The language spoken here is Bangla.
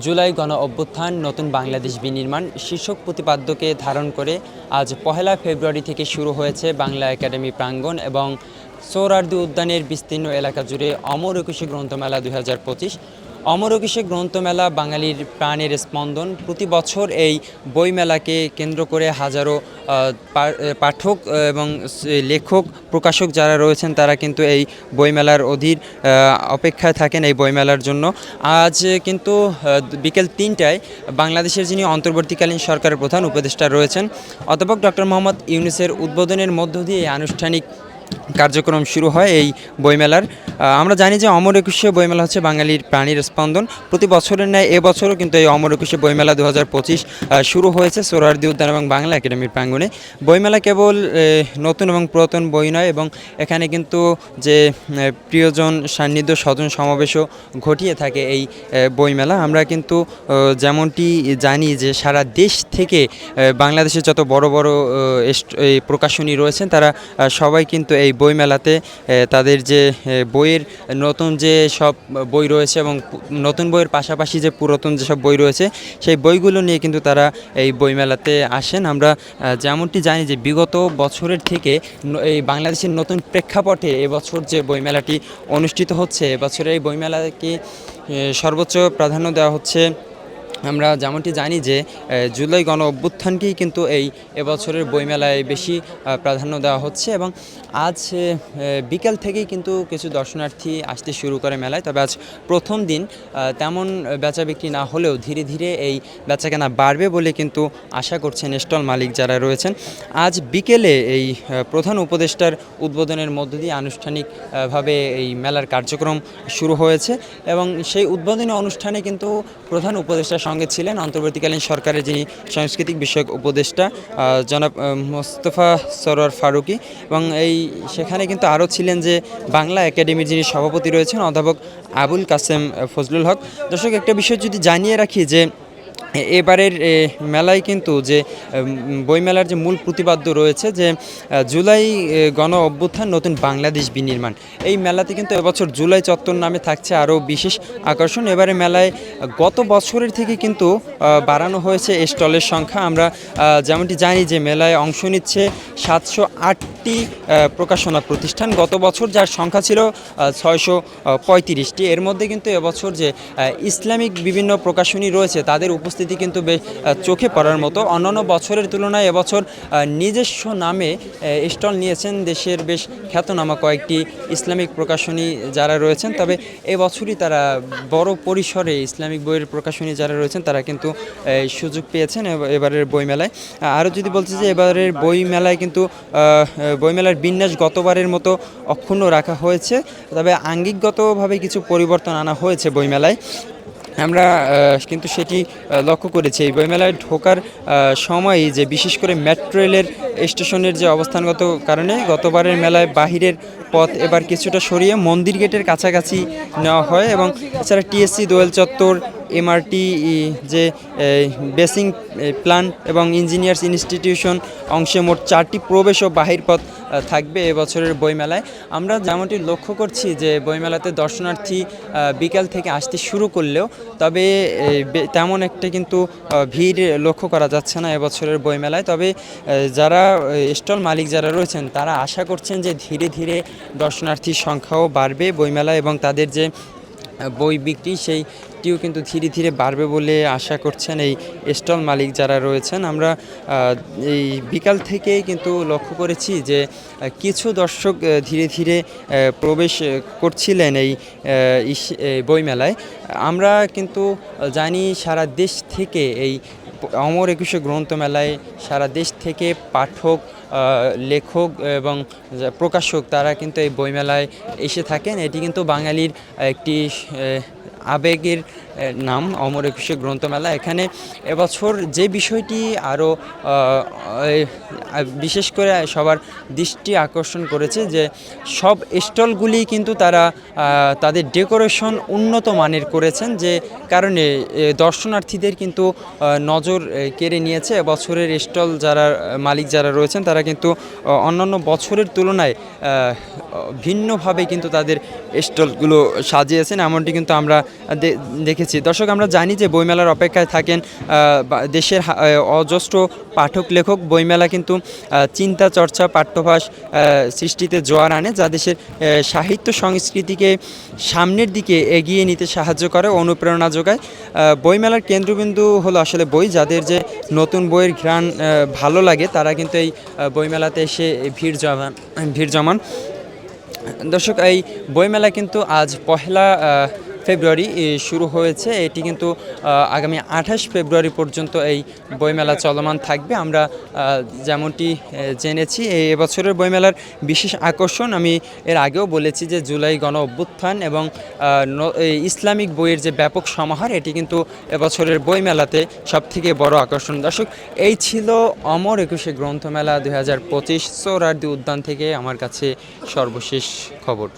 জুলাই গণ অভ্যুত্থান নতুন বাংলাদেশ বিনির্মাণ শীর্ষক প্রতিপাদ্যকে ধারণ করে আজ ১লা ফেব্রুয়ারি থেকে শুরু হয়েছে বাংলা একাডেমি প্রাঙ্গণ এবং সোহরাওয়ার্দী উদ্যানের বিস্তীর্ণ এলাকা জুড়ে অমর একুশে গ্রন্থমেলা ২০২৫। অমর একুশে গ্রন্থমেলা বাঙালির প্রাণের স্পন্দন। প্রতি বছর এই বইমেলাকে কেন্দ্র করে হাজারো পাঠক এবং লেখক প্রকাশক যারা রয়েছেন তারা কিন্তু এই বইমেলার অধীর অপেক্ষায় থাকেন এই বইমেলার জন্য। আজ কিন্তু বিকেল ৩টায় বাংলাদেশের যিনি অন্তর্বর্তীকালীন সরকারের প্রধান উপদেষ্টা রয়েছেন অধ্যাপক ডক্টর মোহাম্মদ ইউনূসের উদ্বোধনের মধ্য দিয়ে এই আনুষ্ঠানিক কার্যক্রম শুরু হয় এই বইমেলার। আমরা জানি যে অমর একুশে বইমেলা হচ্ছে বাঙালির প্রাণীর স্পন্দন। প্রতি বছরের ন্যায় এবছরও কিন্তু এই অমর একুশে বইমেলা ২০২৫ শুরু হয়েছে সোহরাওয়ার্দী উদ্যান এবং বাংলা একাডেমির প্রাঙ্গণে। বইমেলা কেবল নতুন এবং পুরাতন বই নয়, এবং এখানে কিন্তু যে প্রিয়জন সান্নিধ্য স্বজন সমাবেশও ঘটিয়ে থাকে এই বইমেলা। আমরা কিন্তু যেমনটি জানি যে সারা দেশ থেকে বাংলাদেশের যত বড় বড় প্রকাশনী রয়েছেন তারা সবাই কিন্তু এই বইমেলাতে তাদের যে বইয়ের নতুন যে সব বই রয়েছে এবং নতুন বইয়ের পাশাপাশি যে পুরাতন যেসব বই রয়েছে সেই বইগুলো নিয়ে কিন্তু তারা এই বইমেলাতে আসেন। আমরা যেমনটি জানি যে বিগত বছরের থেকে এই বাংলাদেশের নতুন প্রেক্ষাপটে এবছর যে বইমেলাটি অনুষ্ঠিত হচ্ছে, এবছরের এই বইমেলাকে সর্বোচ্চ প্রাধান্য দেওয়া হচ্ছে। আমরা যেমনটি জানি যে জুলাই গণ অভ্যুত্থানকেই কিন্তু এই এবছরের বইমেলায় বেশি প্রাধান্য দেওয়া হচ্ছে, এবং আজ বিকেল থেকেই কিন্তু কিছু দর্শনার্থী আসতে শুরু করে মেলায়। তবে আজ প্রথম দিন তেমন বেচা বিক্রি না হলেও ধীরে ধীরে এই বেচাকেনা বাড়বে বলে কিন্তু আশা করছেন স্টল মালিক যারা রয়েছেন। আজ বিকেলে এই প্রধান উপদেষ্টার উদ্বোধনের মধ্য দিয়ে আনুষ্ঠানিকভাবে এই মেলার কার্যক্রম শুরু হয়েছে, এবং সেই উদ্বোধনী অনুষ্ঠানে কিন্তু প্রধান উপদেষ্টার সঙ্গে ছিলেন অন্তর্বর্তীকালীন সরকারের যিনি সাংস্কৃতিক বিষয়ক উপদেষ্টা জনাব মোস্তফা সরোয়ার ফারুকী, এবং সেখানে কিন্তু আরও ছিলেন যে বাংলা একাডেমির যিনি সভাপতি রয়েছেন অধ্যাপক আবুল কাসেম ফজলুল হক। দর্শক, একটা বিষয় যদি জানিয়ে রাখি যে এবারের মেলায় কিন্তু যে বইমেলার যে মূল প্রতিপাদ্য রয়েছে যে জুলাই গণ অভ্যুত্থান নতুন বাংলাদেশ বিনির্মাণ, এই মেলাতে কিন্তু এবছর জুলাই চত্বর নামে থাকছে আরও বিশেষ আকর্ষণ। এবারে মেলায় গত বছরের থেকে কিন্তু বাড়ানো হয়েছে স্টলের সংখ্যা। আমরা যেমনটি জানি যে মেলায় অংশ নিচ্ছে 708টি প্রকাশনা প্রতিষ্ঠান। গত বছর যার সংখ্যা ছিল 635টি। এর মধ্যে কিন্তু এবছর যে ইসলামিক বিভিন্ন প্রকাশনী রয়েছে তাদের উপস্থিতি কিন্তু বেশ চোখে পড়ার মতো। অন্যান্য বছরের তুলনায় এবছর নিজস্ব নামে স্টল নিয়েছেন দেশের বেশ খ্যাতনামা কয়েকটি ইসলামিক প্রকাশনী যারা রয়েছেন। তবে এবছরই তারা বড় পরিসরে ইসলামিক বইয়ের প্রকাশনী যারা রয়েছেন তারা কিন্তু সুযোগ পেয়েছেন এবারের বইমেলায়। আরও যদি বলছি যে এবারের বইমেলায় কিন্তু বইমেলার বিন্যাস গতবারের মতো অক্ষুণ্ণ রাখা হয়েছে, তবে আঙ্গিকগতভাবে কিছু পরিবর্তন আনা হয়েছে বইমেলায়। আমরা কিন্তু সেটি লক্ষ্য করেছি এই বইমেলায় ঢোকার সময় যে বিশেষ করে মেট্রো রেলের স্টেশনের যে অবস্থানগত কারণে গতবারের মেলায় বাহিরের পথ এবার কিছুটা সরিয়ে মন্দির গেটের কাছাকাছি নেওয়া হয়, এবং এছাড়া টিএসসি দোয়েল চত্বর, এমআরটি যে বেসিং প্ল্যান এবং ইঞ্জিনিয়ার্স ইনস্টিটিউশন অংশে মোট 4টি প্রবেশ ও বাহির পথ থাকবে এবছরের বইমেলায়। আমরা যেমনটি লক্ষ্য করছি যে বইমেলাতে দর্শনার্থী বিকাল থেকে আসতে শুরু করলেও তবে তেমন একটা কিন্তু ভিড় লক্ষ্য করা যাচ্ছে না এবছরের বইমেলায়। তবে যারা স্টল মালিক যারা রয়েছেন তারা আশা করছেন যে ধীরে ধীরে দর্শনার্থীর সংখ্যাও বাড়বে বইমেলায়, এবং তাদের যে বই বিক্রি সেইটিও কিন্তু ধীরে ধীরে বাড়বে বলে আশা করছেন এই স্টল মালিক যারা রয়েছেন। আমরা এই বিকাল থেকেই কিন্তু লক্ষ্য করেছি যে কিছু দর্শক ধীরে ধীরে প্রবেশ করছিলেন এই বইমেলায়। আমরা কিন্তু জানি সারা দেশ থেকে এই অমর একুশে গ্রন্থমেলায় সারা দেশ থেকে পাঠক, লেখক এবং প্রকাশক তারা কিন্তু এই বইমেলায় এসে থাকেন। এটি কিন্তু বাঙালির একটি আবেগের নাম অমর একুশে গ্রন্থমেলা। এখানে এবছর যে বিষয়টি আরও বিশেষ করে সবার দৃষ্টি আকর্ষণ করেছে যে সব স্টলগুলি কিন্তু তারা তাদের ডেকোরেশন উন্নত মানের করেছেন, যে কারণে দর্শনার্থীদের কিন্তু নজর কেড়ে নিয়েছে। এবছরের স্টল যারা মালিক যারা রয়েছেন তারা কিন্তু অন্যান্য বছরের তুলনায় ভিন্নভাবে কিন্তু তাদের স্টলগুলো সাজিয়েছেন, এমনটি কিন্তু আমরা দেখেছি। দর্শক, আমরা জানি যে বইমেলার অপেক্ষায় থাকেন দেশের অজস্র পাঠক লেখক। বইমেলা কিন্তু চিন্তা চর্চা পাঠ্যভাস সৃষ্টিতে জোয়ার আনে, যা দেশের সাহিত্য সংস্কৃতিকে সামনের দিকে এগিয়ে নিতে সাহায্য করে, অনুপ্রেরণা যোগায়। বইমেলার কেন্দ্রবিন্দু হলো আসলে বই। যাদের যে নতুন বইয়ের ঘ্রাণ ভালো লাগে তারা কিন্তু এই বইমেলাতে এসে ভিড় জমান। দর্শক, এই বইমেলা কিন্তু আজ পহেলা ফেব্রুয়ারি শুরু হয়েছে। এটি কিন্তু আগামী 28 ফেব্রুয়ারি পর্যন্ত এই বইমেলা চলমান থাকবে। আমরা যেমনটি জেনেছি, এবছরের বইমেলার বিশেষ আকর্ষণ, আমি এর আগেও বলেছি যে জুলাই গণ অভ্যুত্থান এবং ইসলামিক বইয়ের যে ব্যাপক সমাহার, এটি কিন্তু এবছরের বইমেলাতে সবথেকে বড় আকর্ষণ। দর্শক, এই ছিল অমর একুশে গ্রন্থমেলা 2025 সোহরাওয়ার্দী উদ্যান থেকে আমার কাছে সর্বশেষ খবর।